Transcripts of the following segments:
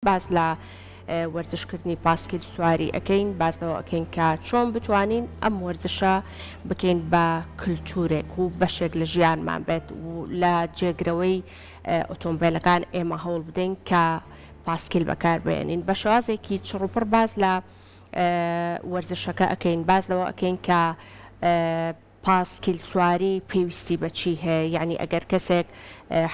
باز لە وەرزشکردنی پاسکیل سواری ئەەکەین بازەوە ئەەکەین کە چۆن بتوانین ئەم وەرزشە بکەین بە کللتورێک و بەشێک لە ژیانمان بێت و لە جێگرەوەی ئۆتۆمبیلەکان ئێمە هەوڵ بدەین کە پاسکیل بەکاربێنین بە شێوازێکی چڕوپڕ باز لە وەرزشەکە ئەەکەین باز لەوە ئەەکەین کە پاسکیل سواری پێویستی بەچی هەیە یعنی ئەگەر کەسێک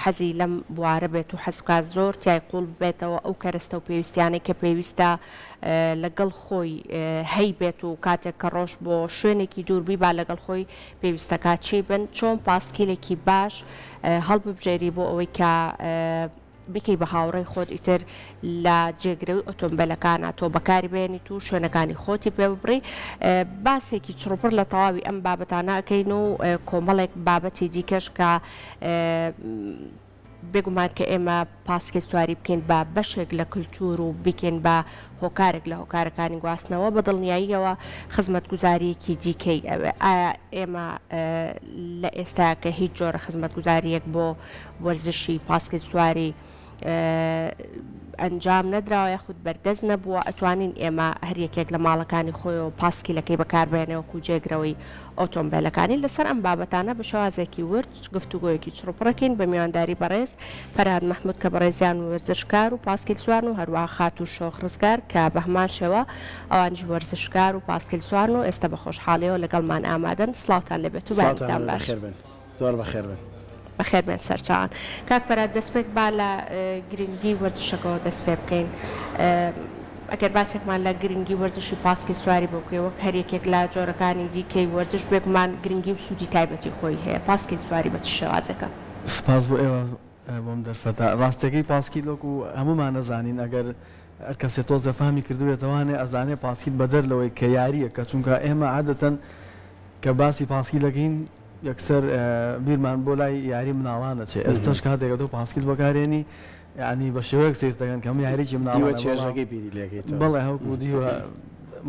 حەزی لەم بوارە بێت و حەزکات زۆر تای قوڵ بێتەوە ئەو کەرەستە و پێویستیانەی کە پێویستە لەگەڵ خۆی هەی بێت و کاتێک کە ڕۆژ بۆ شوێنێکی دووربی با لەگەڵ خۆی پێویستەکات چی بن چۆن پاسکیلێکی باش هەڵببژێری بۆ ئەوەی کە بکەی بە هاوڕێی خۆت ئیتر لە جێگرەوەی ئۆتۆمبیلەکانە تۆ بەکاری بێنیت و شوێنەکانی خۆتی پێ ببڕی باسێکی چڕوپڕ لە تەواوی ئەم بابەتانە ئەەکەین و کۆمەڵێک بابەتی دیکەش کە بێگومان کە ئێمە پاسکیل سواری بکەین بە بەشێک لە کللتور و بکەین بە هۆکارێک لە هۆکارەکانی گواستنەوە بە دڵنیاییەوە خزمەتگوزاریەکی دیکەی ئەوێ ئایا ئێمە لە ئێستا کە هیچ جۆرە خزمەتگوزاریەک بۆ وەرزشی پاسکیل سواری ئەنجام نەدراوە یاخود بەردەست نەبووە ئەتوانین ئێمە هەریەکێک لە ماڵەکانی خۆیەوە پاسکیلەکەی بەکاربێنەوەکو جێگرەوەی ئۆتۆمبیلەکانی لەسەر ئەم بابەتانە بە شێوازێکی ورد گفتوگۆیەکی چڕوپڕەکەین بە میوانداری بەڕێز فەرهاد مەحموود کە بەڕێزیان وەرزشکار و پاسکیل سوارن و هەروەها خات و شۆخ ڕزگار کە بە هەمان شێوە ئەوانجی وەرزشکار و پاسکیل سوارن و ئێستا بە خۆشحاڵیەوە لەگەڵمان ئامادەن سڵاوتان لێبێت و بەیانتان باش زۆر بەخێر بن بەخێر بێن سەرچاوان کاک فەرهاد دەست پێک با لە گرنگی وەرزشەکەەوە دەست پێ بکەین ئەگەر باسێکمان لە گرنگی وەرزشی پاسکیل سواری بکەوە هەریەکێک لە جۆرەکانی دیکەی وەرزش بێکمان گرنگی و سوودی تایبەتی خۆی هەیە پاسکیل سواری بە چ شێوازەکە سپاس بۆ ئێوە بۆم دەرفەتا ڕاستەکەی پاسکیلۆک و هەمومان نەزانین ئەگەر هەر کەسێ تۆزە فامی کردوێتەوانێ ئەزانێ پاسکیل بەدەر لەوەی کە یاریە کە چونکە ئێمە عادەتەن کە باسی پاسکیلەکەین یەکسەر بیرمان بۆ لای یاری مناڵانە چێ ئێستاش کاتێکە تۆ پاسکیل بەکارێنی یعنی بە شێوەیەک سیر دەکەن کەم یاریی مناڵێژەکەی پیری لەکەیت بەڵێ هەوکو دیوە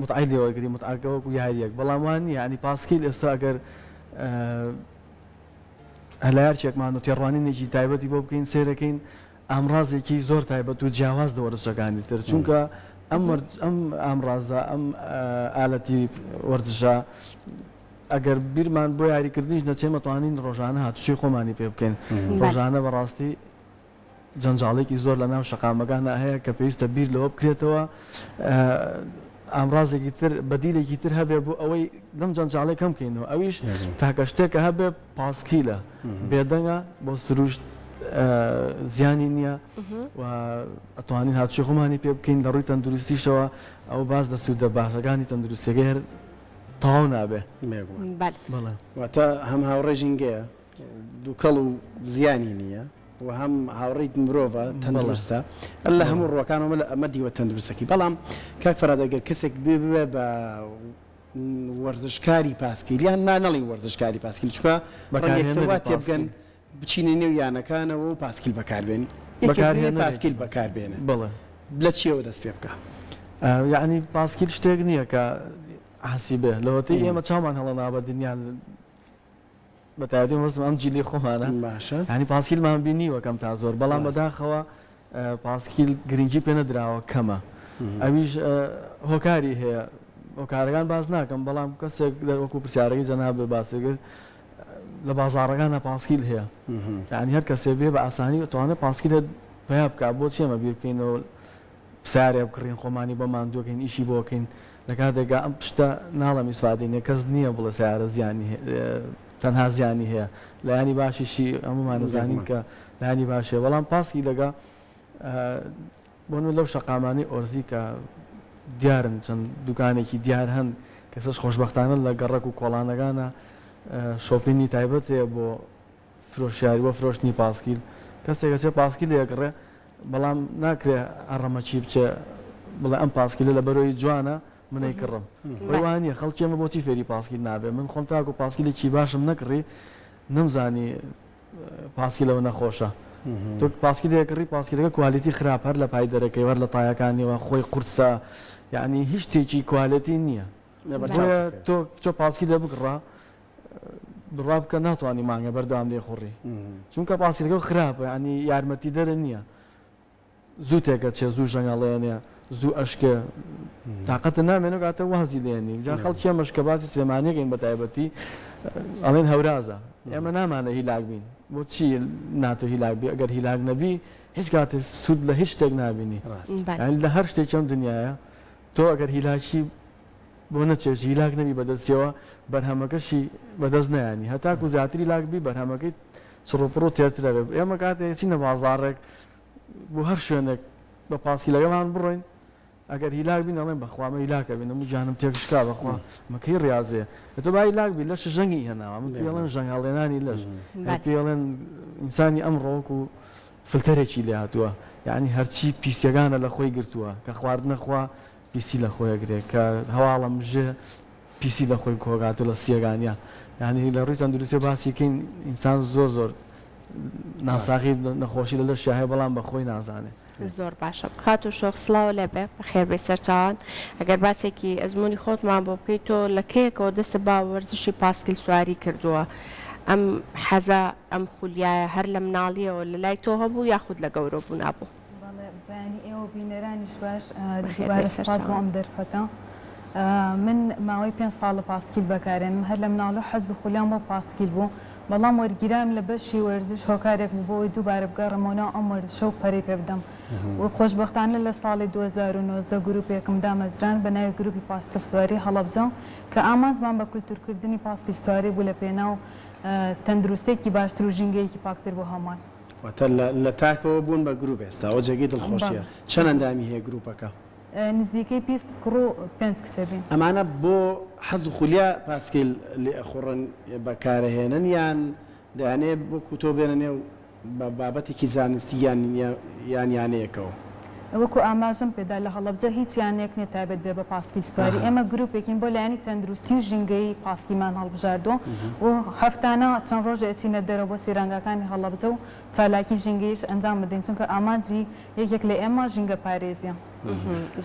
متعایلەوەگری متعاکەوەکو یاریەک بەڵام وانی یعنی پاسکیل ئێستا ئەگەر هەلایارچێکمان و تێڕوانینێکی تایبەتی بۆ بکەین سیرەکەین ئامڕازێکی زۆر تایبەت و جیاواز دە وەرزشەکانی تر چونکە ئەم ئامڕازە ئەم ئالەتی وەرزشە ئەگەر بیرمان بۆ یاریکردنیش نەچێمە توانین ڕۆژانە هاتوچی خۆمانی پێ بکەین ڕۆژانە بەڕاستی جەنجاڵێکی زۆر لە ناو شەقامەکانە هەیە کە پێویستە بیر لەوە بکرێتەوە ئامڕازێکی تر بەدیلێکی تر هەبێ بۆ ئەوەی لەم جەنجاڵێک کەم بکەینەوە ئەویش تاکە شتێکە هەبێ پاسکیلە بێدەنگە بۆ سروشت زیانی نییە و ئەتوانین هاتوچی خۆمانی پێ بکەین لە ڕووی تەندروستیشەوە ئەو باز دە سوودە باشەکانی تەندروستیەکەی هەر تەواو نابێ واتە هەم هاوڕێژینگەیە دووکەڵ و زیانی نییە و هەم هاوڕێیت مرۆڤە تەندروستە لە هەموو ڕۆکانەوە ئەمە دیوە تەندروستەکی بەڵام کاک فەرهاد ئەگەر کەسێک بێ بە وەرزشکاری پاسکیل یان نانەڵی وەرزشکاری پاسکیل چکە ڕەنگێکسەر تێ بگەن بچینە نێو یانەکانەوە و پاسکیل بەکاربێنی پاسکیل بەکاربێنە لە چیەوە دەست پێ بکە یعنی پاسکیل شتێک نییە کە حسی بێ لەوەتی ئێمە چامان هەڵە نابە دنیان بەتایبەتی وەزم ئەم جیلی خۆمانە باشە ینی پاسکیلمان بینیوە کەم تا زۆر بەڵام بەداخەوە پاسکیل گرنگی پێ نەدراوە کەمە ئەویش هۆکاری هەیە هۆکارەکان باز ناکەم بەڵام کەسێک وەکو پرسیارەکەی جەناب بێ باسێگر لە بازاڕەکانە پاسکیل هەیە یعنی هەر کەسێ بێ بە ئاسانی دەتوانێت پاسکیلە پیا بکات بۆ چێمە بیر بکەینەوە سارێ بکڕین خۆمانی بۆ ماندووەکەین ئیشی بۆکەین لە کاتێکگا ئەم پشتە ناڵە میسوادینە کەس نییە بڵێ سیارە زیانی تەنها زیانی هەیە لایانی باشیشی هەمومان دەزانین کە لایانی باشێ بەڵام پاسکی لەگە بۆ لەو شەقامانی ئۆرزی کە دیارن چەند دوکانێکی دیار هەن کەسەش خۆشبەختانە لە گەڕک و کۆڵانەکانە شۆپینی تایبەت هەیە بۆ فرۆشیاری بۆ فرۆشتنی پاسکیل کەسێکە چێ پاسکیل لێگەڕێ بەڵام ناکرێ ئەڕەمەچی بچێ بڵێ ئەم پاسکیلە لە بەرۆی جوانە منەی کڕم وانە خەڵکیێمە بۆچی فێری پاسکیل نابێ من خۆم تاکو پاسکیلێکی باشم نەکڕی نمزانی پاسکیلەوە نەخۆشە تۆ پاسکیلێکڕی پاسکیلەکە کوالیتی خراپ هەر لە پای دەرەکەی وەر لە تایەکانیەوە خۆی قورسە یعنی هیچ شتێکی کوالیتی نییە تۆ پاسکیلە بگڕا بڕا بکە ناتوانانی مانگە بەردەوام لێ خوڕی چونکە پاسکیلەکە خراپە ینی یارمەتی دەرە نییە زوو تێکە چێ زوو ژەنگەڵێنێ زوو ئەشکە تااقەتە نامێنە کاتە وازی لێنی جا خەڵکی مەشکە باسی سێمانەکەین بە تایبەتی ئەڵێن هەورازە ئێمە نامانە هیلاک بین بۆچی ناتۆ هیلاک بی ئەگەر هیلاک نەبی هیچ کاتێ سوود لە هیچ شتێک نبینی لە هەر شتێکم دنیاە تۆ ئەگەر هیلاکی بۆ نەچێژ هیلاک نەبی بەدەستیەوە بەرهەمەکەشی بەدەست نایانی هەتاکو زیاتری لاکبی بەرهەمەکەی چڕۆپڕۆ تێترە بێ ئێمە کاتێک چینە بازاڕێک بۆ هەر شوێنێک بە پاسکی لەگەڵان بڕۆین ئەگەر هیلاک بین ئەڵێن بەخوامە هیلاکە بین و جانم تێکشکا بەخوا مەکەی ڕاضێ تۆ با هیلاک بی لەش ژەنگی هێناوە من پێڵێن ژەنگاڵێنانی لەش پێڵێن ئینسانی ئەمڕۆک و فلتەرێکی لێ هاتووە یعنی هەرچی پیسەکانە لە خۆی گرتووە کە خواردنەخوا پیسی لە خۆیەگرێت کە هەواڵە مژێ پیسی لە خۆی کۆگاتو لە سیەگانیا یعنی لە ڕووی تەندروستی باسیکەین ئینسان زۆر ناساقی نەخۆشی لە شایە بەڵام بە خۆی نازانێت زۆر باشە بخات و شۆخ سڵاو لێبێ بەخێر بێ سەرچاوان ئەگەر باسێکی ئەزمموی خۆتمان بۆ بکەیت تۆ لە کەیەکەوە دەستە با وەرزشی پاسکیل سواری کردووە ئەم حەزە ئەم خولیایە هەر لە مناڵیەوە لە لای تۆ هەبوو یاخود لە گەورە بوو نابوو بەیانی ئێوە بینەرانیش باش دووبارە سپاس بۆ ئەم دەرفەتە من ماوەی 5 ساڵ پاسکیل بەکارێنم هەر لە مناڵە حەز و خولیان بۆ پاسکیل بوو بەڵام وەرگیرام لە بەشی وەرزش هۆکارێک بوو بۆی دووبارە بگەڕمەوە ئەم وەرزشە و پەری پێ بدەم و خۆشبەختانە لە ساڵی 2019 گروپێکم دامەزران بە ناوی گروپی پاسکیل سواری هەڵەبجە کە ئامانجمان بە کولتورکردنی پاسکیل سواری بوو لە پێناو تەندروستێکی باشتر و ژینگەیەکی پاکتر بۆ هەمان لە تاکەوە بوون بە گروپ ئێستا ئەو جێگەی دڵخۆشیە چەند ئەندامی هەیە گروپەکە نزیکەی 20 کوڕ و 5 کچەبین ئەمانە بۆ حەز و خولیا پاسکیل لێ ئەخۆڕن بەکارەهێنن یان دەیانێ بۆ کوتۆ بێنە نێو بابەتێکی زانستی یانیانەیەکەوە وەکو ئاماژم پێدا لە هەڵەبجە هیچ یانێک نێت تایبەت بێ بە پاسکیل سواری ئێمە گروپێکین بۆ لایەنی تەندروستی و ژینگەی پاسکیمان هەڵبژاردۆ و هەفتانە چەند ڕۆژ ئەچینە دەرەوە بۆ سیرانگەکانی هەڵەبجە و چالاکی ژینگەیش ئەنجام بدەین چونکە ئامانجی یەکێک لە ئێمە ژینگە پارێزیە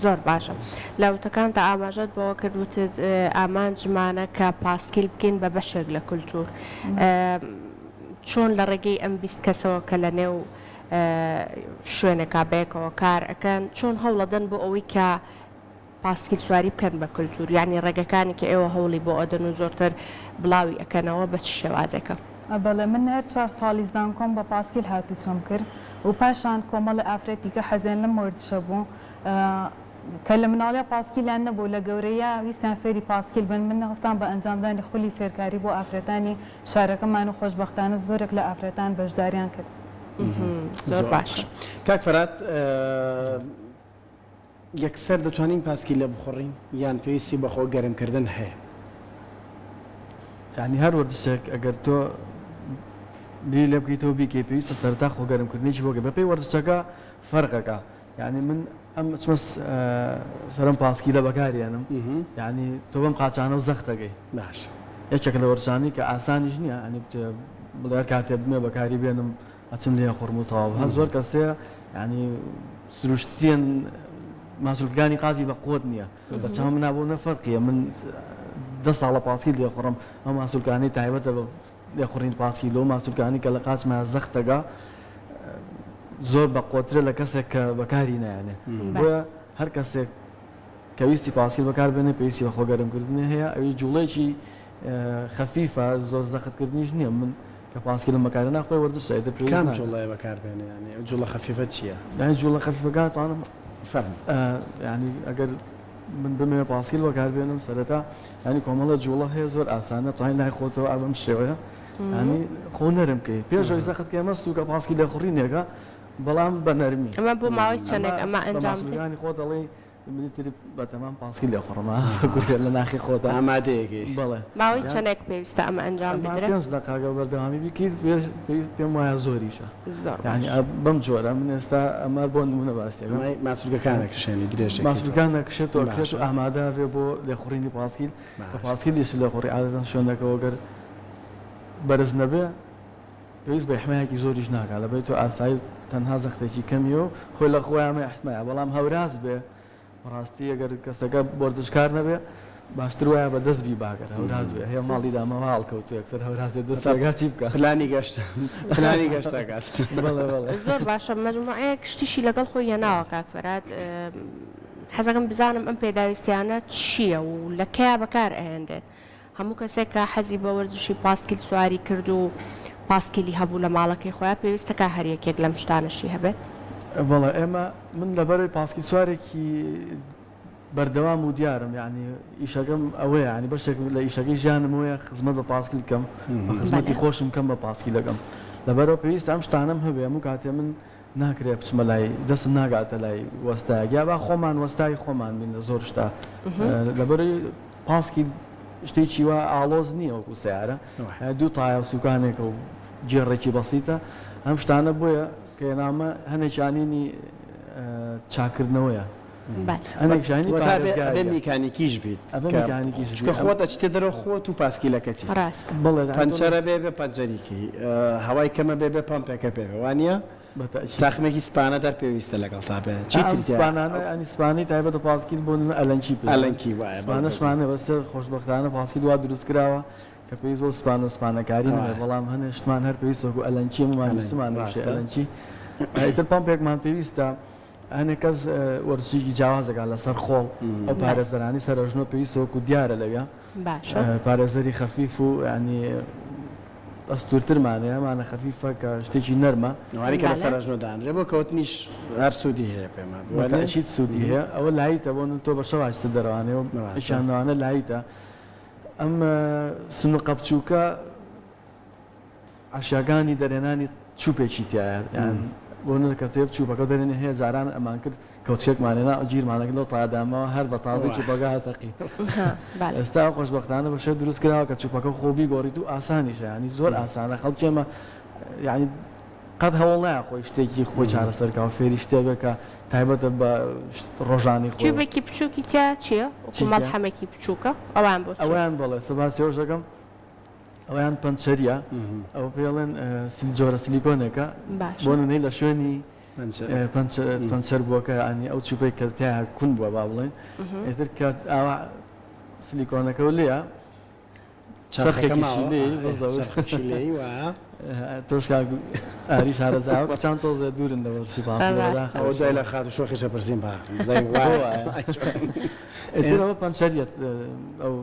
زۆر باشە لاوتەکان تا ئاماژەت بەوە کردوتت ئامانجمانە کە پاسکیل بکەین بە بەشێک لە کولتور چۆن لە ڕێگەی ئەم 20 کەسەوە کە لە نێو شوێنێکا بەیەکەوە کار ئەەکەن چۆن هەوڵەدەن بۆ ئەوەی کە پاسکیل سواری بکەن بە کولتور یعنی ڕێگەکانی کە ئێوە هەوڵی بۆ ئەدەن و زۆرتر بڵاوی ئەەکەنەوە بە چ شێوازێکە بەڵێ من هەر 4 ساڵی زدان کۆم بە پاسکیل هاتوو چۆم کرد و پاشان کۆمەڵە ئافرەتی کە حەزێن لەم وەرزشە بوو کە لە مناڵە پاسکیلیان نەبوو لە گەورەیە ویستیان فێری پاسکیل بن من هەستان بە ئەنجامدانی خولی فێرکاری بۆ ئافرەتانی شارەکەمان و خۆشبەختانە زۆرێک لە ئافرەتان بەشداریان کرد زۆر باش کاک فەرات یەکسەر دەتوانین پاسکیل لە بخۆڕین یان پێویستی بەخۆ گەرمکردن هەیە یعنی هەر وەرزشێک ئەگەر تۆ بری لێ بکەیتەوە بیکەی پێویستە سەرتا خۆگەرمکردنیی بۆگە بەپێی وەرزشەکە فەرقەکە یعنی من ئەم چمە سەرم پاسکیلە بەکارێنم یعنی تۆ بەم قاچانە و زەختەکەی باش یەکێک لە وەرزشانی کە ئاسانیش نییە ئەنی بڵێ کاتێ بمێ بەکاری بێنم ئەچم لێ خۆرم و تەواو هەر زۆر کەسەیە ینی سروشتیان ماسوولەکانی قازی بە قوت نییە بەچەمە منابوو نەفەرقیە من 10 ساڵە پاسکیل لێخۆڕم ئەم ماسوولەکانی تایبەتە بە لێخۆڕین پاسکیل و ماسوولەکانی کە لە قاچمە زەختەکە زۆر بە قوترە لە کەسێک کە بەکاری نایانێ بۆیە هەر کەسێک کە ویستی پاسکیل بەکاربێنێ پێویستی بە خۆگەرمکردنی هەیە ئەوی جوڵێکی خەفیفە زۆر زەختکردنیش نییە من کە پاسکیل بەکارە ناخۆی وەرزشە کام جوڵای بەکاربێنێ ینی جوڵە خەفیفە چییە؟ یعنی جوڵە خەفیفەکە توانم فەرموو ینی ئەگەر من بمێ پاسکیل بەکاربێنم سەرەتا ینی کۆمەڵە جوڵە هەیە زۆر ئاسانە توانین لای خۆتەوە ئەبم شێوەیە ینی خۆ نەرم بکەی پێشەوەی زەخت کێمە سووکە پاسکیل لێخۆڕینێکە بەڵام بە نەرمی ئەمە بۆ ماوەی چەندێک ئەمە ئەنجام بدەین خۆ دەڵێ منیتری بەتەمام پاسکیل لێخۆڕمە گوتێ لە ناخی خۆتە ئامادەیەکی بەڵێ ماوەی چەندێک پێویستە ئەمە ئەنجام بدرێت 5 دقیقە بەردەوامی بکەیت پێم وایە زۆریشە یعنی بەم جۆرە من ئێستا ئەمە بۆ نمونە باسیەکە ماسوولەکانە کشێنی درێژێک ماسوولەکان نەکشێتەوە کرێت و ئامادە بێ بۆ لێخۆڕینی پاسکیل بە پاسکیلیش لێخۆڕی عادەتەن شوێنەکەەوە گەر بەرز نەبێ پێویست بە حمایەکی زۆریش ناکات لەبێت تۆ ئاسایی تەنها زەختێکی کەمی و خۆی لە خۆیانمە احتمایە بەڵام هەوراز بێ ڕاستی ئەگەر کەسەکە وەرزشکار نەبێ باشتر وایە بە دەستبی باگەر هەوراز بێ هەیە ماڵی دامە هاڵکەوتو یەکسەر هەورازێ دەستگا چی بکە پلانی گەشت پلانی گەشتەکات زۆر باشە مەجموعەیە کشتیشی لەگەڵ خۆی هێناوە کاک فەرهاد حەزەکەم بزانم ئەم پێداویستیانە چییە و لە کیا بەکار ئەهێنرێت هەموو کەسێک کە حەزی بە وەرزشی پاسکیل سواری کرد و پاسکیلی هەبوو لە ماڵەکەی خۆیان پێویستەکە هەر یەکێک لەم شتانەشی هەبێت بەڵێ ئێمە من لەبەرەوەی پاسکیل سوارێکی بەردەوام و دیارم یعنی ئیشەکەم ئەوەیە ینی بەشێک لە ئیشەکەی ژیانم وەیە خزمەت بە پاسکیل بکەم خزمەتی خۆشم کەم بە پاسکیلەکەم لەبەرەوە پێویستە ئەم شتانم هەبێ هەموو کاتێ من ناکرێ بچمە لای دەستم ناگاتە لای وەستایە با خۆمان وەستای خۆمان بین لە زۆر شتا لەبەرەوەی پاسکیل شتێکی وە ئاڵۆز نییە وەکو سیارە دوو تایە و سوکانێکە و جێڕێکی بەسیتە ئەم شتانە بۆیە کە نامە هەنێکیانینی چاکردنەوەیە بێ میکانیکیش بیت کە خۆت ئەچتێ دەرەوە خۆت و پاسکیلەکەتی پەنچەرە بێ بێ پەنجەریکی هەوای کەمە بێ بێ پامپێکە پێ وانە تاخمێکی سپانە دەر پێویستە لەگەڵ تا بێ چیترانە ئەنی سپانی تایبەت پاسکیل بوون ئەلەنکی ئەلەنکی وایە سپانەشمانە بەسەر خۆشبەختانە پاسکیل وا دروست کراوە کە پێویست بۆ سپان و سپانەکاری بەڵام هەنێشتمان هەر پێویستەکو ئەلەنکی مانویستمان ئەلەنکی ئیتر پامپێکمان پێویستە هەنێک کەس وەرزشێکی جیاوازەکە لەسەر خۆڵ ئەو پارێزەرانی سەرژنۆ پێویستەوەکو دیارە لەوێ پارێزەری خەفیف و ینی ئەستورترمانەیە مانە خەفیفە کە شتێکی نەرمە وانی کە لە سەرژنۆدانرێ بۆ کەوتنیش هەر سوودی هەیە پێمانچیت سوودی هەیە ئەوە لایتە بۆ تۆ بە شەواجتە دەڕوانەوە پیشانەوانە لایتە ئەم سنوقە بچووکە عشیاگانی دەرێنانی چوپێکی تایە بۆ کە تێب چوبەکە دەرێنێ هەیە جاران ئەمان کرد کەوتچێکمانێنا گیرمانەکە لەو تادامەوە هەر بە تازێکی بەگا هەتەقی ئێستا خۆشبەختانە بە شێ دروست کراوە کە چوپەکە خۆبی گۆڕیت و ئاسانیشە ینی زۆر ئاسانە خەڵکێمە ینی قەت هەوڵ نایە خۆی شتێکی خۆی چارەسەرکەوە فێری شتێکە تایبەتە بە ڕۆژانی خۆی چوبێکی بچووکی تیا چییە؟ مەڵحەمێکی بچووکە ئەوان بۆ ئەویان بڵێ سەباسیەوە دەکەم ئەویان پەنچەریە ئەو پێڵێن جۆرە سیلیکۆنێکە بۆ نەی لە شوێنی پەنچەر بووەکە ئەنی ئەو چوپەی کە تیا کون بووە با بڵێن ئێتر کە ئاوا سیلیکۆنەکە و لێە چرخێکی لێ تۆش ئاری شارەزاوە چەند تۆزە دوورن لەوەرسی ئەو دوای لە خات و شۆخیشە پرسییم با ئێترەوە پەنچەریەت ئەو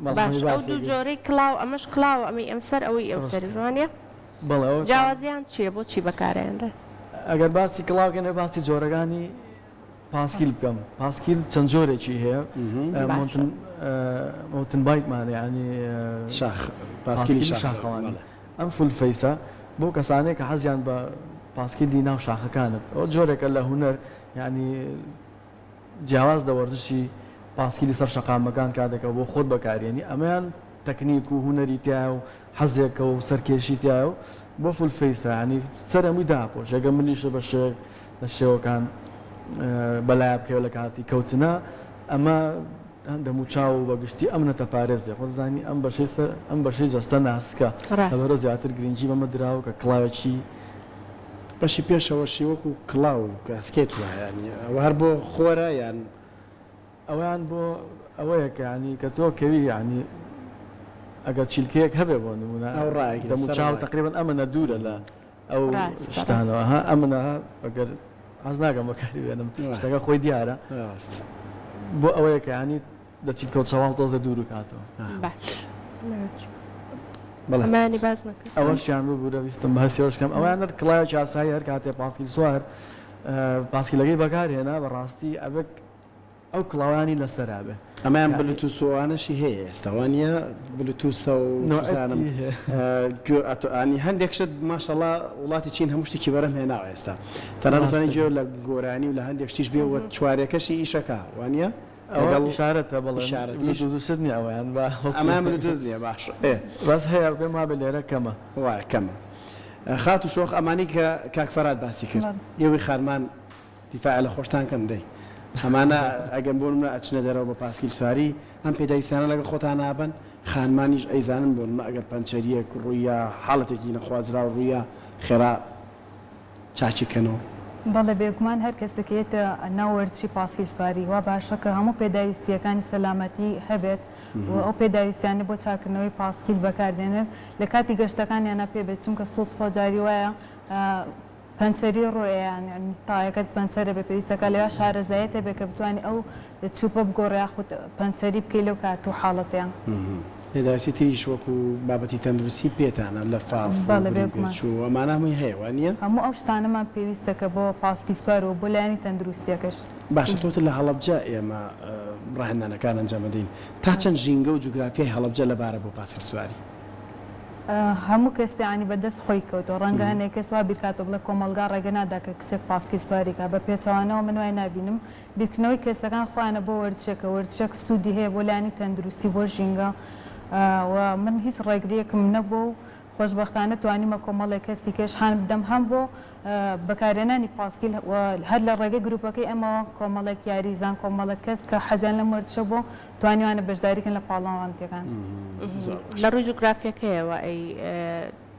باش ئەو دوو جۆرەی کلااو ئەمەش کلااو ئەمەی ئەمسەر ئەوەی ئەو سەر جوانە جیاوازیان چییە بۆ چی بەکارێنرێ ئەگەر باسی کلااوکەنێ باسی جۆرەکانی پاسکیل بکەم پاسکیل چەند جۆرێکی هەیە مۆتن بایکمانێ ینی پاسکیلی شاخەوانی ئەم فول فەیسە بۆ کەسانێک کە حەزیان بە پاسکیلی ناو شاخەکانت ئەو جۆرێکە لە هونەر ینی جیاواز لە وەرزشی پاسکیلی سەر شەقامەکان کاتێکەوە بۆ خۆت بەکارێنی ئەمەیان تەکنیک و هونەری تایە و حەزێکە و سەرکێشی تایە و بۆ فول فەیسە ینی سەر هەمووی داپۆش ئەگە منیشە بە شێک لە شێوەکان بەلای بکەوە لە کاتی کەوتنە ئەمە دەمو چاو و بەگشتی ئەم نەتە پارێزێ خۆزانی ئەم بەشەی جەستە ناسکە لەبەرە زیاتر گرنگی بەمە دراوە کە کڵاوێکی بەشی پێشەوەشی وەکو کڵاو کاسکێت وایانی ئەوە هەر بۆ خۆرە یان ئەویان بۆ ئەوەیە کە ینی کە تۆ کەوی ینی ئەگەر چیلکەیەک هەبێ بۆ نمونە دەمو چاو تقریبان ئەمەنە دوورە لە ئەو شتانەوە ئەمنە ئەگەر حەز ناکەم بەکاری بێنم شتەکە خۆی دیارە بۆ ئەوەیە کە ینی دەچیت کەوت سەواڵ تۆزە دوور و کاتەوە ئەمانی باز نەکرد ئەوەشیان ببوورە ویستم بەهسیەوەشکەم ئەویانە کڵاوێکی ئاسایی هەر کاتێ پاسکیل سوار پاسکیلەکەی بەکارهێنا بەڕاستی ئەبێ ئەو کڵاوانی لەسەرا بێ ئەمایان بلوتوسوانەشی هەیە ئێستاوانە بلوتوسە وانی هەندێک شت ماشەڵا وڵاتی چین هەموو شتێکی بەرەم هێناوە ئێستا تەنانەتوانی گوێ لە گۆرانی و لە هەندێک شتیش بێەوە چوارەکەشی ئیشەکە وانە شارەتە بەڵێ نیە ئەویان ئەمان بلوتوس نییە باش بەس هەیە پێم وا بە لێرە کەمە وایە کەمە خات و شۆخ ئەمانی کە کاکفەرات باسی کرد ئێوەی خارمان دیفاع لە خۆشتان کەم دەی ئەمانە ئەگەم بۆ منە ئەچنە دەرەوە بە پاسکیل سواری ئەم پێداویستانە لەگەڵ خۆتان نابن خانمانیش ئەیزانن بۆ منە ئەگەر پەنچەریەک ڕوویە حاڵەتێکی نەخوازرا و ڕوویە خێرا چاچیکەنەوە بەڵێ بێگومان هەر کەسێکێتە ناوەرچی پاسکی سواری وا باشە کە هەموو پێداویستیەکانی سەلامەتی هەبێت و ئەو پێداویستیانە بۆ چاکردنەوەی پاسکیل بەکاردێنێت لە کاتی گەشتەکانیانە پێ بێت چونکە سوڵ فۆجاری وایە پەنچەری ڕۆیان تایەکەت پەنچەرە بە پێویستەکە لەوە شارەزایەتە بێ کە بتوانانی ئەو چوپە بگۆڕ یاخود پەنچەری بکەی لەو کات و حاڵەتیان پێداویستی تریش وەکو بابەتی تەندروستی پێتانە لە فاف و ئەمانەمووی هەیە وانە هەموو ئەو شتانەمان پێویستەکە بۆ پاسکی سوار و بۆ لایانی تەندروستیەکەش باشە تۆتە لە هەڵەبجە ئێمە ڕاهێنانەکان ئەنجامەدەین تا چەند ژینگە و جوگرافیای هەڵەبجە لەبارە بۆ پاسکیل سواری هەموو کەسیانی بەدەست خۆی کەوتەوە ڕەنگە هەنێک کەس وا بیرکاتە بڵێ کۆمەلگا ڕێگە نادا کە کچێک پاسکی سواریکە بە پێچەوانەوە من وای نبینم بیرکردنەوەی کەسەکان خۆیانە بۆ وەرزشێکە وەرزشێک سوودی هەیە بۆ لایانی تەندروستی بۆ ژینگە و من هیچ ڕێگریەکم نەبوو و خۆشببختانە توانیمە کۆمەڵی کەستی کەش هاان بدەم هەم بۆ بەکارێنانی پاسکیل هەر لە ڕێگەی گروپەکەی ئەمە کۆمەڵێک یاریزان کۆمەڵە کەس کە حەزیان لە وەرزشە بۆ توانیوانە بەشداریکن لە پاڵاوانتەکان لە ڕووی جوگرافیەکەیەوە ئەی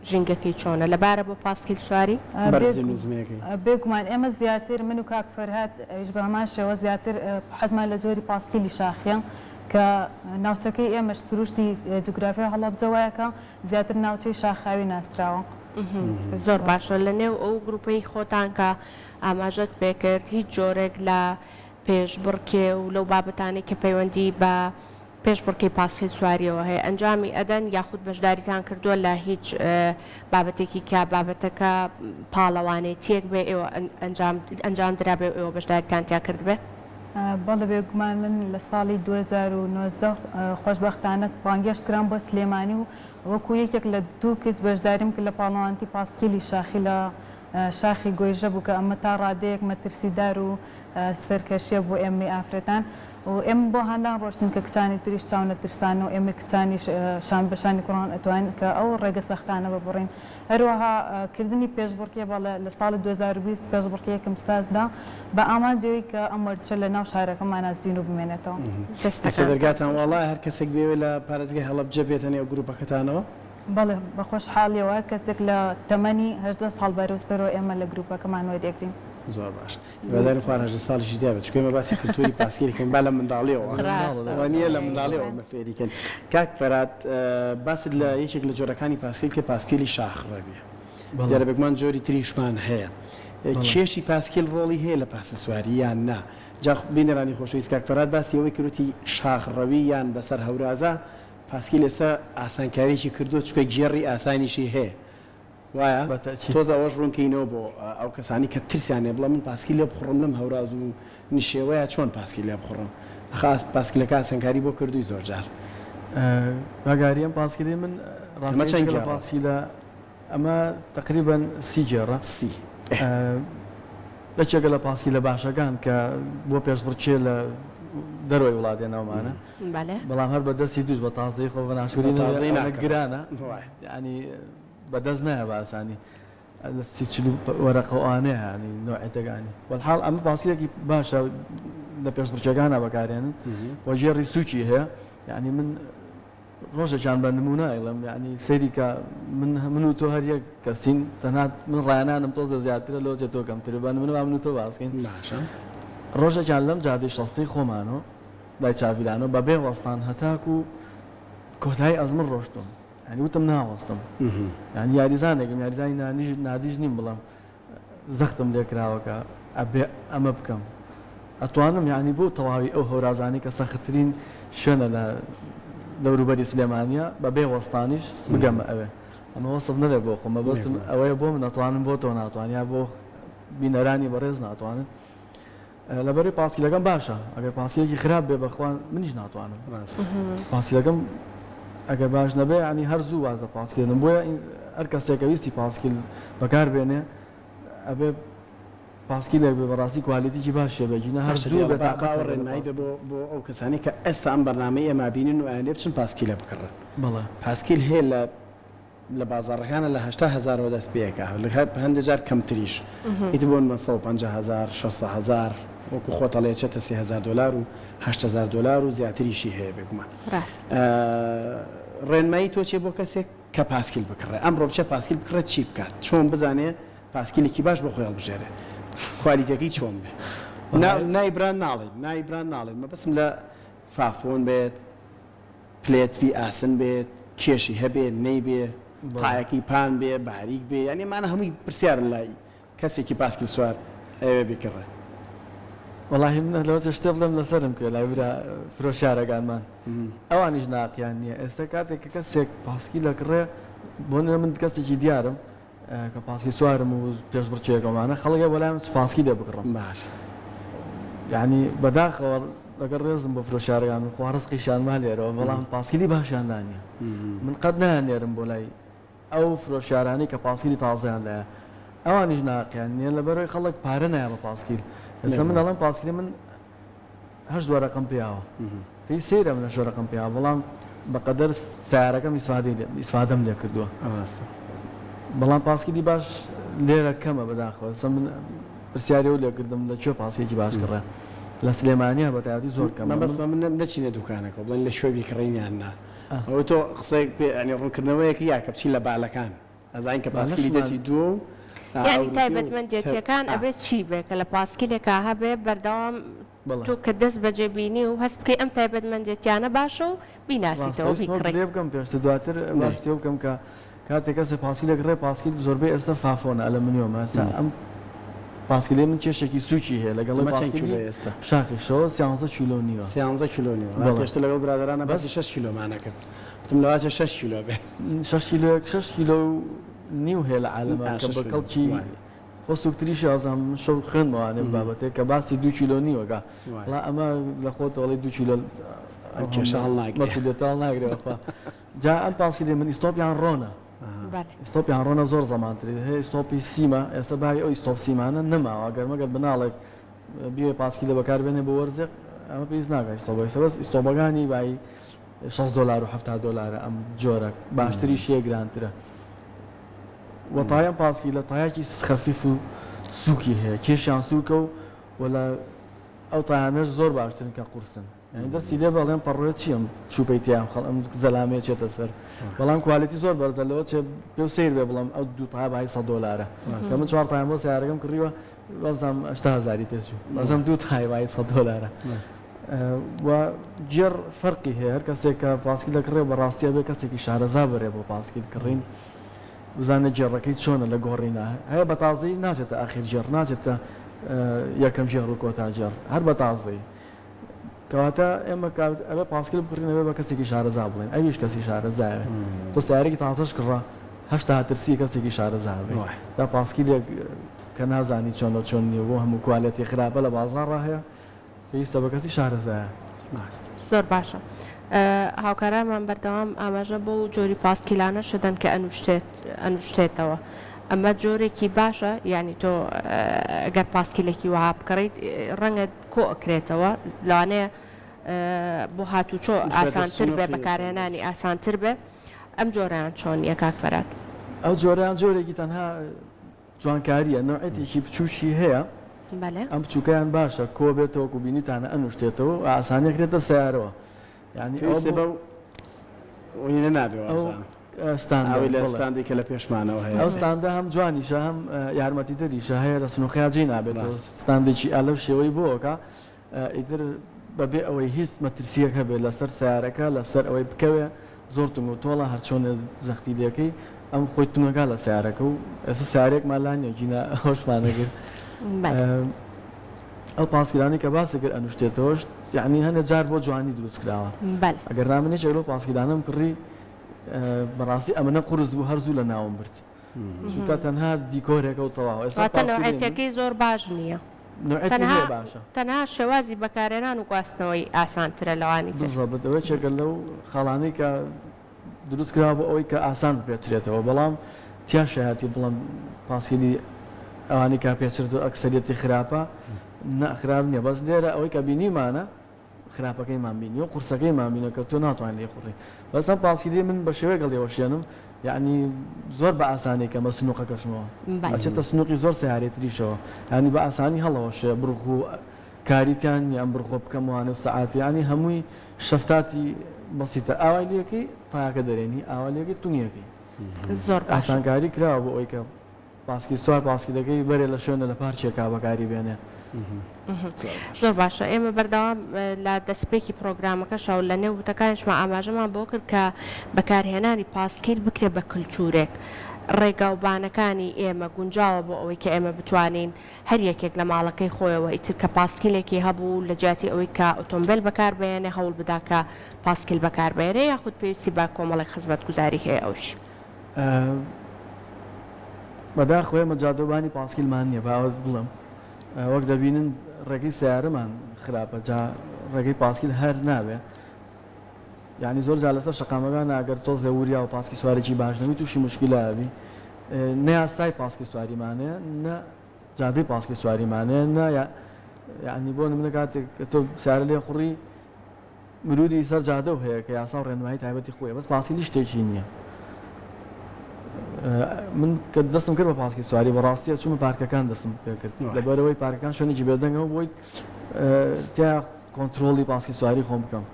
ژینگەکەی چۆنە لەبارە بۆ پاسکیل سواری بێگومان ئێمە زیاتر من و کاک فەرهاد ئەیش بە هەمان شێوە زیاتر حەزمان لە زۆری پاسکیلی شاخیان کە ناوچەکەی ئێمەش سروشتی جوگرافیا هەڵەبجەوەیەکە زیاتر ناوچەی شاخاوی ناسراوە زۆر باشە لە نێو ئەو گروپەی خۆتان کە ئاماژەت پێکرد هیچ جۆرێک لە پێشبڕکێ و لەو بابەتانی کە پەیوەندی بە پێشبڕکەی پاسکیل سواریەوە هەیە ئەنجامی ئەدەن یاخود بەشداریتان کردووە لە هیچ بابەتێکی کە بابەتەکە پاڵەوانێتیەک بێ ئێوە ئەنجام درابێ ئێوە بەشداریتان تیا کرد بێ بەڵێ بێگومان من لە ساڵی 2019 خۆشببختانە پانگەشتکران بۆ سلێمانی و وەکو یەکێک لە دوو کچ بەشداریم کرد لە پاڵەوانتی پاسکیلی شاخی لە شاخی گۆیژە بوو کە ئەمە تا ڕادەیەک مەترسیدار و سەرکەشیە بۆ ئێمە ئافرەتان و ئێمە بۆ هەندان ڕۆشتن کە کچانی تریش چاونە ترسان و ئێمە کچانی شان بەشانی کوڕان ئەتوانین کە ئەو ڕێگە سەختانە ببڕین هەروەها کردنی پێشبڕکێ بەڵێ لە ساڵی 2020 پێشبڕکەیەکم سازدا بە ئامانجەوەی کە ئەم وەرزشە لە ناو شارەکەمان نازین و بمێنێتەوە دەرگاتان وڵای هەر کەسێک بێوێ لە پارێزگای هەڵەبجە بێتەنێ ئەو گروپەکەتانەوە بەڵێ بەخۆش حاڵیەوە کەسێک لە تەمەنی 18 ساڵ بەرەوسەرەوە ئێمە لە گروپەکەمان وەردەگرین زۆر باش بەداری خوارە ساڵیشی دابێت چکۆمە باسی کلتوری پاسکیلکەین با لە منداڵیەوە نیە لە منداڵیەوە مەفێریکەن کاک فەرات باست لە یەکێک لە جۆرەکانی پاسکیل کە پاسکیلی شاخڕەبیە دیارە بێگومان جۆری تریشمان هەیە کێشی پاسکیل ڕۆڵی هەیە لە پاسە سواری یان نا جا بینەرانی خۆشەویست کاک فەرات باسی ئەوەی کردوتی شاخڕەوی یان بەسەر هەورازە پاسکیل ئێستا ئاسانکاریی کردو چکە گێڕی ئاسانیشی هەیە وایە تۆز ئەوەش ڕوونکەینەوە بۆ ئەو کەسانی کە ترسیانێ بڵە من پاسکی لێ بخڕم لەم هەوراز و نشێوەیە چۆن پاسکی لێ بخڕم خاص پاسکیلەکە ئاسانکاری بۆ کردووی زۆر جار باگاریەم پاسکیلی من ڕاستە پاسکیلە ئەمە تقریبا 30 جێڕە بەچێکە لە پاسکیلە باشەکان کە بۆ پێشبڕکێ لە دەرەوەی وڵاتێنەوەمانە بەڵام هەر بە دەستی دوش بە تازەی خۆ بە ناشوری گرانە ینی بەدەست نایە باسانی وەرەقەوانەیە ینی نوعەتەکانی وەحاڵ ئەمە پاسکیلێکی باشە لە پێشبڕکێکانە بەکارێنن بۆ ژێڕی سوچی هەیە یعنی من ڕۆژێکیان بە نمونە ئەڵێم یعنی سەیری کە من و تۆ هەر یەک کەسین تەنها من ڕایانانم تۆزە زیاترە لەوجە تۆ کەمتر بە من و تۆ باسکەین ڕۆژێکیان لەم جادەی شەستەی خۆمانەوە لای چاویلانەوە بە بێ وەستان هەتاک و کۆتایی ئەزمن ڕۆشتم ینی وتم ناوەستم ینی یاریزانێکم یاریزانی نادیش نیم بڵم زەختم لێکراوەکە ئەبێ ئەمە بکەم ئەتوانم یعنی بۆ تەواوی ئەو هەورازانی کە سەختترین شوێنە لە دەوروبەری سلێمانیە بە بێ وەستانیش بگەمە ئەوێ ئەمە وەسف نەبێ بۆ خۆمە بەستم ئەوەیە بۆ من ناتوانم بۆ تۆ ناتوانیا بۆ بینەرانی بەڕێز ناتوانن لەبەری پاسکیلەکەم باشە ئەگەر پاسکیلێکی خراپ بێ بەخوان منیش ناتوانم پاسکیلەکەم ئەگەر باش نەبێ ینی هەر زوو واز لە پاسکیلن بۆیە هەر کەسێکە ویستی پاسکیل بەکار بێنێ ئەبێ پاسکیلێک بێ بەڕاستی کوالیتیی باش بەجینە هەر زوو ڕێنمایی بۆ ئەو کەسانی کە ئێستا ئەم بەرنامەی ئێمە بینن و ئایانێ بچن پاسکیلە بکڕن پاسکیل هەیە لە بازاڕەکانە لە 80,000 دەست پێەکە هەندێک جار کەمتریش ئیت بۆن 150,000 600,000 وەکو خۆتەڵێچێتە $30,000 و $8,000 و زیاتریشی هەیە بێگومان ڕێنمایی تۆ چێ بۆ کەسێک کە پاسکیل بکڕێ ئەمڕۆ بچێ پاسکیل بکڕێت چی بکات چۆن بزانێ پاسکیلێکی باش بۆ خۆی هەڵبژێرێ کوالیتەکەی چۆن بێ نایبران ناڵێن مە بەسم لە فافۆن بێت پلێتبی ئاسن بێت کێشی هەبێت نەیبێ تایەکی پان بێ باریک بێ یعنی مانە هەمووی پرسیارن لای کەسێکی پاسکیل سوار ئەوێ بکڕێ وەڵاهی من لەوە شتێ بڵێم لەسەرم کرد لای برا فرۆشارەکانمان ئەوانیش ناقییان نییە ئێستا کاتێک کە کەسێک پاسکی لەکڕێ بۆ من کەسێکی دیارم کە پاسکی سوارم و پێش بڕچێکەوەمانە خەڵگە بەلایم پاسکی دە بکڕم باش یعنی بەداخەوە لەگەر ڕێزم بۆ فرۆشارەکان خوارزقیشانما لێرەوە بەڵام پاسکیلی باشیاندانە من قەت نایانێرم بۆ لای ئەو فرۆشارانی کە پاسکیلی تازیان لایە ئەوانیش ناقییان نیە لەبەرەوەی خەڵک پارە نایە بە پاسکیل ئێستا من دەڵێم پاسکیلی من هەشت دووەرەقم پیاوە پێی سێرە من لە شۆرەقم پیاوە بەڵام بەقەدەر سیارەکەم ئیسفادەم لێ کردووە بەڵام پاسکیلی باش لێرە کەمە بەداخەوە ئێستا من پرسیاری و لێکردم لە کوێ پاسکێکی باش کڕێ لە سلێمانیا بە تایبەتی زۆر کەمە بەس من نەچینە دوکانەکە بڵێن لە شوێ بیکڕینیان نا ئەوە تۆ قسەیەک پێ ڕوونکردنەوەیەکی یا کە بچین لە باڵەکان ئەزانین کە پاسکیلی دەستی دووە و یعنی تایبەتمەندێتیەکان ئەبێت چی بێ کە لە پاسکیلێکا هەبێ بەردەوام تو کە دەست بەجێ بینی و هەست بکەی ئەم تایبەتمەندێتیانە باشە و بیناسیتەوە بیکڕێ لێ بکەم پێشتر دواتر باسی بکەم کە کاتێک کەسێ پاسکیلێک ڕێ پاسکیل زۆربەی ئێستا فافۆنە ئەلمنیۆمە ئێستا ئەم پاسکیلێ من کێشێکی سوچی هەیە لەگەڵ ئێستا شاکشەوە 13 کیلۆ نیوە 13 کیلۆ نیوە پێشتر لەگەڵ برادرانە باسی 6 کیلۆمانە کرد وتم لەواچە 6 کیلۆ بێ 6 کیلۆ نیو هەیە لە عالەمە کە بە کەڵکی خۆسوکتریشی ئازام شەو خوێنمەوانێ بابەتێک کە باسی 2 کیلۆ نیوەگا ڵا ئەمە لە خۆتەوەڵی 2 کیلۆ مەسئولیەتاڵ ناگرێتەوە جا ئەم پاسکیلێ من ئیستۆپیان ڕۆنە ئیستۆپیان ڕۆنە زۆر زەمانتری هەیە ئیستۆپی سیمە ئێستا باوی ئەو ئیستۆپ سیمانە نەماوە گەرمەگەر بناڵێک بێ پاسکیلە بەکاربێنێ بۆ وەرزێک ئەمە پێویست ناکات ئیستۆپەکە بەس ئیستۆپەکانی بای $6 و $70 ئەم جۆرە باشتری شێ گرانترە وەتایەم پاسکیلە تایاکی خەفیف و سووکی هەیە کێشیان سووکە و وەلا ئەو تایانەش زۆر باشترن کە قورسن یعنی دەستی لێ بەڵێم پەڕۆیە چیم چوپەیتیان خەڵ ئەم زەلامێ چێتە سەر بەڵام کوالیتی زۆر بەرزە لەوە چێ پێ سیر بێ بڵم ئەو دوو تای بای $100 کە من 4 تایان بۆ سیارەکەم کڕیوە بەزام 80,000 تێچوو بەزەم دوو تای بای $100 و جێر فەرقی هەیە هەر کەسێک کە پاسکیل دەکڕێ بەڕاستیە بێ کەسێکی شارەزا بەرێ بۆ پاسکیل کڕین بزانە جێڕەکەی چۆنە لە گۆڕینا هەیە بە تازی ناچێتە ئاخیر جێر ناچێتە یەکەم جێر و کۆتا جێر هەر بە تازی کەواتە ئێمە ئەوێ پاسکیل بکڕینەوە بە کەسێکی شارەزا بڵێن ئەویش کەسی شارەزایە تۆ سیارێکی تازەش کڕە هەشتا ترسی کەسێکی شارەزا بێ تا پاسکیلێک کە نازانی چۆن چۆن نیە بۆ هەموو کوالەتی خراپە لە بازاڕ هەیە پێویستە بە کەسی شارەزایە زۆر باشە هاوکارانمان بەردەوام ئاماژە بۆ جۆری پاسکیلانە شدەن کە ئەنوشتێتەوە ئەمە جۆرێکی باشە یعنی تۆ ئەگەر پاسکیلێکی وها بکڕیت ڕەنگە کۆ ئەکرێتەوە لەوانەیە بۆ هاتوچۆ ئاسانتر بێ بەکارهێنانی ئاسانتر بێ ئەم جۆرەیان چۆن یەکاک فەرات ئەو جۆرەیان جۆرێکی تەنها جوانکاریە نوعەتێکی بچوشی هەیە ئەم بچووکیان باشە کۆ بێتەوە و بینیتانە ئەنوشتێتەوە و ئاسانیەکرێتە سیارەوە یعنی ئەستاندی کە لە پێشمانەوە هەیە ئەو ستاندە هەم جوانیشە هەم یارمەتی دەریشە هەیە لە سنوخیاجی نابێتەوە ستاندێکی ئالەو شێوەی بۆکە ئیتر بەبێ ئەوەی هیچ مەترسیەک هەبێت لەسەر سیارەکە لەسەر ئەوەی بکەوێ زۆر تونگ و تۆڵە هەرچۆنە زەختی دەکەی ئەم خۆی تونەکە لە سیارەکە و ئێستا سیارێک مالانیەکیە هۆشمانەگرت ئەو پاسکیلانی کە باسی کرد ئەنوشتێتەوەش یعنی هەندێ جار بۆ جوانی دروست کراوە ئەگەر نامنێ چێلۆ پاسکیلانم کڕی بەڕاستی ئەمەە قورس بوو هەرزوو لە ناوم برد چونکە تەنها دیکۆرێکە و تەواو نوعەتەکەی زۆر باش نییە باشە تەنها شێوازی بەکارێنان و گواستنەوەی ئاسانترە لەوانی بەوە چێگەل لەو خەڵانەی کە دروست کرا بۆ ئەوەی کە ئاسان پێچرێتەوە بەڵام تیا شایەتی بڵم پاسکیلی ئەوانی کا پێچرد و ئەکسەریەتی خراپە نەخراب نییە بەس لێرە ئەوەی کە بینیمانە خراپەکەی مابینی و قورسەکەی مامینە کە تۆ ناتوانین لێ خوڕی بەسم پاسکیلی من بە شێوەیە گەڵێوەشێنم یعنی زۆر بە ئاسانی کە مە سنووقەکەشمەوە ئەچێتە سنووقی زۆر سیارێتریشەوە ینی بە ئاسانی هەڵەوەشێ بڕخ و کاریتیان یان بڕخۆ بکەموانە و سەعاتی ینی هەمووی شەفتاتی بەسیتە ئاوایلەکەی تاکە دەرێنی ئاوالەکەی تونیەکەی زۆر ئاسانکاری کراوە بۆ ئەوی کە پاسکی سوار پاسکیلەکەی بەرێ لە شوێنە لە پارچێکا بەکاری بێنێ. زۆر باشە ئێمە بەردەوام لە دەستپێکی پرۆگرامەکەشەوە لە نێو وتەکانیشمان ئاماژەمان بۆ کرد کە بەکارهێنانی پاسکیل بکرێت بە کللتورێک. ڕێگاوبانەکانی ئێمە گونجاوە بۆ ئەوەی کە ئێمە بتوانین هەر یەکێک لە ماڵەکەی خۆیەوە ئیتر کە پاسکیلێکی هەبوو لە جیاتی ئەوەی کە ئۆتۆمبیل بەکاربێنێ هەوڵ بدا کە پاسکیل بەکاربێنێ یاخود پێویستی بە کۆمەڵی خزمەتگوزاری هەیە ئەوش. بەداخۆ ئێمە جادۆبانی پاسکیلمان نییە باوەت بڵم وەک دەبینن ڕێگەی سیارەمان خراپە جا ڕێگەی پاسکیل هەر نابێ یعنی زۆر جا لەسەر شەقامەکان ئەگەر تۆز لەوریا و پاسکی سوارێکی باش نەبی تووشی مشکلابی نەیاسای پاسکی سواریمانەیە نە جادەی پاسکی سواریمانەیە نە یعنی بۆ نمونە کاتێک تۆ سیارە لێ خوڕی مرودی سەر جادە و هەیە کە یاسا و ڕێنمایی تایبەتی خۆیە بەس پاسکیلی شتێکی نییە. من کە دەستم کرد بە پاسکی سواری بەڕاستیە چوومە پارکەکان دەستم پێ کرد لەبەرەوەی پارکەکان شوێنێکی بێدەنگەوە بۆی تیا کۆنتترۆلی پاسکی سواری خۆم بکەم.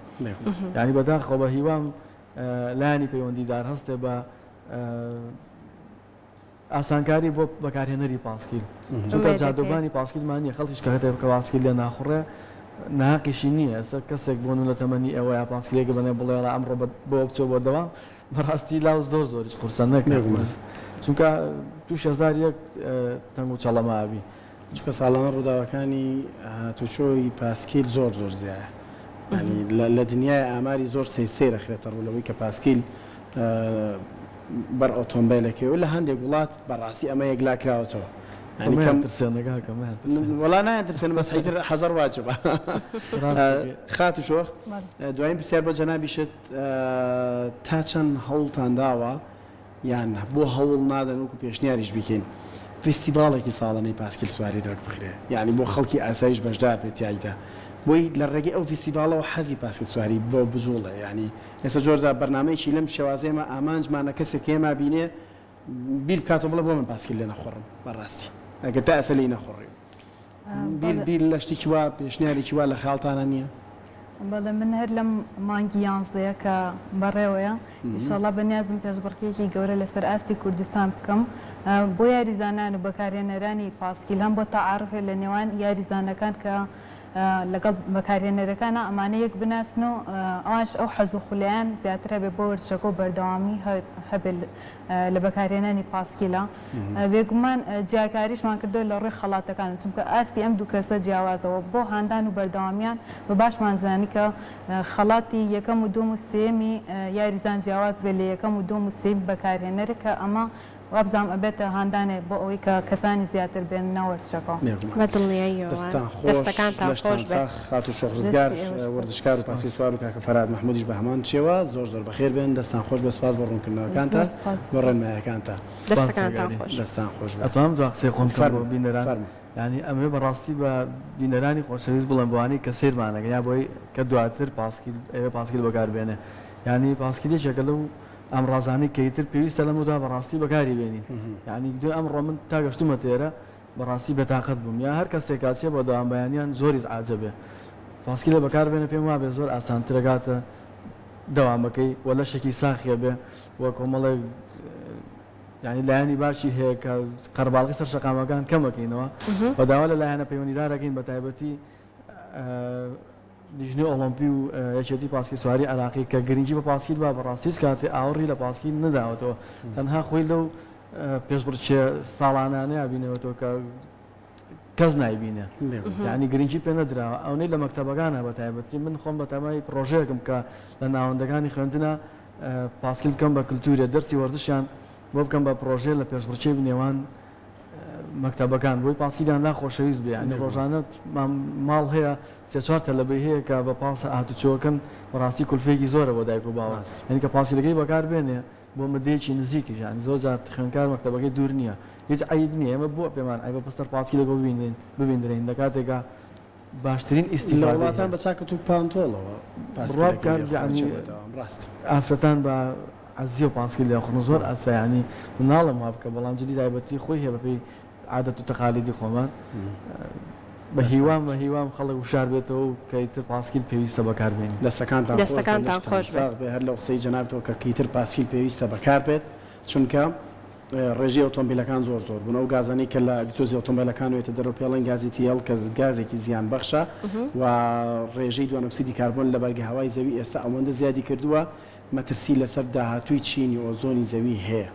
یعنی بەداخەوە بە هیوام لایانی پەیوەندیدار هەستێ بە ئاسانکاری بۆ بەکارهێنەری پاسکیل چونکە جادۆبانی پاسکیلمان نییە خەڵکیش کە هەتێ بکە پاسکیل لێ ناخوڕێ ناقیشی نییە ئێستا کەسێک بۆ لە تەمەنی ئەوەیە پاسکلێکە بنێ بڵێ ئەمڕۆ بۆ بچۆ بۆ دەوام بەڕاستی لاو زۆریش قورسە نەکرد چونکە 2001 تەنگ و چەڵەمابی چونکە ساڵانە ڕووداوەکانی هاتوچۆی پاسکیل زۆر زیایە لە دنیای ئاماری زۆر سیر ئەخرێتە ڕوولەوەی کە پاسکیل بەر ئۆتۆمبیلەکەی و لە هەندێک وڵات بەڕاستی ئەمە یەکلاکراوەتەوە وڵا نایەترسێن بەس هەیتر حەزەر واجبە خاتی شۆخ دوایین پرسیار بۆ جەنابیشت تا چەند هەوڵتان داوە یان بۆ هەوڵ نادەن وەکو پێشنیاریش بکەین فستیڤاڵێکی ساڵانەی پاسکیل سواری دەرک بخرێ یعنی بۆ خەڵکی ئاسایش بەشدار بێت تایدا بۆی لە ڕێگەی ئەو فستیڤاڵەوە حەزی پاسکیل سواری بۆ بزوڵە ینی ئێستا جۆردا بەرنامەیەکی لەم شێوازێمە ئامانجمانە کەسێک ئێمە بینێ بیر بکاتەوە بڵێ بۆ من پاسکیل لێ نەخۆڕم بەڕاستی ئەگەر تا ئەسە لی نەخۆڕی بیر لە شتێکی وا پێشنیارێکی وا لە خاڵتانە نییە؟ بەڵێ من هەر لەم مانگی 11 کە بەڕێوەیە ئینشاڵڵا بەنیازم پێشبڕکێکی گەورە لەسەر ئاستی کوردستان بکەم بۆ یاریزانان و بەکارهێنەرانی پاسکیل هەم بۆ تەعارفێ لە نێوان یاریزانەکان کە لەگەڵ بەکارهێنەرەکانە ئەمانە یەک بناسن و ئەوانش ئەو حەز و خولیان زیاتر هەبێ بۆ وەرزشەکە و بەردەوامی هەبێ لە بەکارهێنانی پاسکیلە بێگومان جیاکاریشمان کردو لە ڕێی خەڵاتەکان چونکە ئاستی ئەم دوو کەسە جیاوازەوە بۆ هاندان و بەردەوامیان بە باشمان زانی کە خەڵاتی یەکەم و دوم و سێمی یاریزان جیاواز بێ لە یەکەم و دوم و سێم بەکارهێنەرە کە ئەمە وابزام ئەبێتە هاندانێ بۆ ئەوەی کە کەسانی زیاتر بێن ناوەرزشەکە دەستەکانتان خۆش بێت خات و شۆخڕزگار وەرزشکار و پاسی سوار و کاکە فەراد مەحموودیش بە هەمان چێوە زۆر بەخێر بێن دەستان خۆش بە سپاس بۆ ڕوونکردنەوەکانتان بۆ ڕێنماییەکانتان دەستان خۆش بێت ئەتوانم دو قسەی خۆم بۆ بینەران ینی ئەمێ بەڕاستی بە بینەرانی خۆشەویست بڵێن بۆوانی کە سیرمانەکە یا بۆی کە دواتر ئێوە پاسکیل بەکاربێنێ ینی پاسکیلێکێکە لەو ئەم ڕازانی کەیتر پێویستە لەم ودا بەڕاستی بەکاری بێنین یعنی دو ئەمڕۆ من تا گەشتومە تێرە بەڕاستی بەتاقەت بووم یا هەر کەسێک کاتچێ بۆ داوام بەیانیان زۆریش عاجەبێ پاسکیلە بەکاربێنە پێم وابێ زۆر ئاسانترەکاتە دەوامەکەی وە لەشێکی ساخیە بێ وە کۆمەڵێ یعنی لایانی باشی هەیە کە قەرباڵغی سەر شەقامەکان کەمەکەینەوە بەداوا لە لایەنە پەیوەندیدارەکەین بە تایبەتی لیژنەی ئۆڵۆمپی و یەکێتی پاسکی سواری عراقی کە گرنگی بە پاسکیل با بەڕاستیش کاتی ئاوڕی لە پاسکیل نەداوەتەوە تەنها خۆی لەو پێشبڕچێ ساڵانانەیە بینەوەتەوە کە کەس نایبینە یعنی گرنگی پێ نەدراوە ئەوەی لە مەکتەبەکانە بە تایبەتی من خۆم بە تەمای پرۆژەیەکم کە لە ناوەندەکانی خوێندنە پاسکیل بکەم بە کللتورێ دەرسی وەرزشیان بۆ بکەم بە پرۆژێ لە پێشبڕچێ بنێوان مەکتەبەکان بۆی پاسکیلیان لا خۆشەویست بێ ینی ڕۆژانە ماڵ هەیە سێ-چوار تەلەبەی هەیە کە بە پاسە هاتوچۆکەن بەڕاستی کولفێکی زۆرە بۆ دایک و باوە یعنی کە پاسکیلەکەی بەکار بێنێ بۆ مدەیەکی نزیکیش ینی زۆر جار خوێندکار مەکتەبەکەی دوور نییە هیچ عیب نییە ئێمە بۆ پێمان ئەی بە پستەر پاسکیلەکە ببینین لە کاتێکا باشترین ئیسیفادە لە وڵاتان بە چاکەت و پانتۆڵەوە ڕاست ئافرەتان بە عزیە و پاسکیل لێخۆن زۆر ئاسایانی مناڵم وا بکە بەڵام جلی تایبەتی خۆی هەیە بەپێی عادەت و تەقالیدی خۆمان بە هیوام خەڵک وشار بێتەوە و کەیتر پاسکیل پێویستە بەکاربێنین دەستەکانتان خۆش بێ هەر لەو قسەی جەنابەوە کە کەیتر پاسکیل پێویستە بەکار بێت چونکە ڕێژی ئۆتۆمبیلەکان زۆر بوون ئەو گازانەی کە لە گچۆزی ئۆتۆمبیلەکانوێتە دەرەوە پێڵەن گازی تیڵ کە گازێکی زیان بەخشە و ڕێژەی دوانۆکسیدی کاربۆن لە بەرگی هەوای زەوی ئێستا ئەوەندە زیادی کردووە مەترسی لەسەر داهاتووی چینی ئۆزۆنی زەوی هەیە